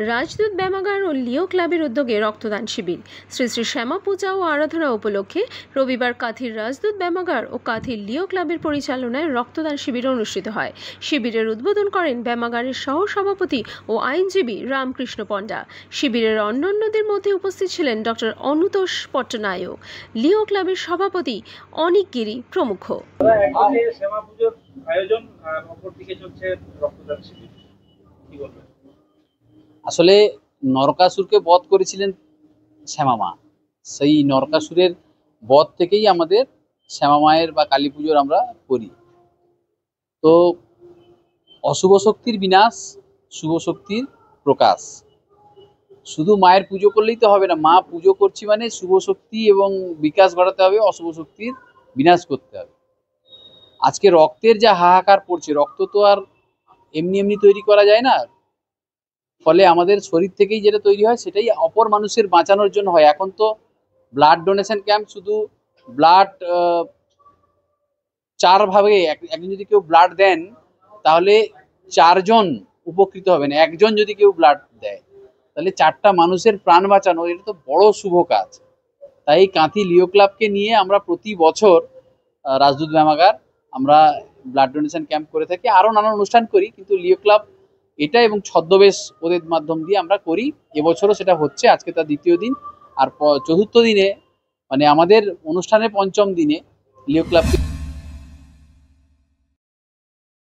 রাজদূত ব্যায়ামাগার ও লিও ক্লাবের উদ্যোগে রক্তদান শিবির। শ্রী শ্রী শ্যামা পূজা ও আরাধনা উপলক্ষে রবিবার কাঁথির রাজদূত ব্যায়ামাগার ও কাঁথির লিও ক্লাবের পরিচালনায় রক্তদান শিবির অনুষ্ঠিত হয়। শিবিরের উদ্বোধন করেন ব্যায়ামাগারের সহ সভাপতি ও আইনজীবী রামকৃষ্ণ পণ্ডা। শিবিরের অন্যান্যদের মধ্যে উপস্থিত ছিলেন ডক্টর অনুতোষ পট্টনায়ক, লিও ক্লাবের সভাপতি অনিক গিরি প্রমুখ। আসলে নরকাসুরকে বধ করেছিলেন শ্যামা মা। সেই নরকাসুরের বধ থেকেই আমাদের শ্যামা মায়ের বা কালী পুজোর আমরা করি। তো অশুভ শক্তির বিনাশ, শুভ শক্তির প্রকাশ। শুধু মায়ের পুজো করলেই তো হবে না, মা পুজো করছি মানে শুভ শক্তি এবং বিকাশ ঘটাতে হবে, অশুভ শক্তির বিনাশ করতে হবে। আজকে রক্তের যা হাহাকার পড়ছে, রক্ত তো আর এমনি এমনি তৈরি করা যায় না। ফলে আমাদের শরীর থেকেই যেটা তৈরি হয় সেটাই অপর মানুষের বাঁচানোর জন্য হয়। এখন তো ব্লাড ডোনেশন ক্যাম্প, শুধু ব্লাড 4 ভাবে, একজন যদি কেউ ব্লাড দেন তাহলে 4 জন উপকৃত হবেন। একজন যদি কেউ ব্লাড দেয় তাহলে 4টা মানুষের প্রাণ বাঁচানো, এটা তো বড় শুভ কাজ। তাই কাঁথি লিও ক্লাবকে নিয়ে আমরা প্রতি বছর রাজদূত ব্যায়ামাগার আমরা ব্লাড ডোনেশন ক্যাম্প করে থাকি, আরো নানান অনুষ্ঠান করি, কিন্তু লিও ক্লাব এটা এবং ছদ্মবেশ ওদের মাধ্যম দিয়ে আমরা করি। এবছরও সেটা হচ্ছে, আজকে তার 2য় দিন। আর 4র্থ দিনে মানে আমাদের অনুষ্ঠানের 5ম দিনে লিও ক্লাবকে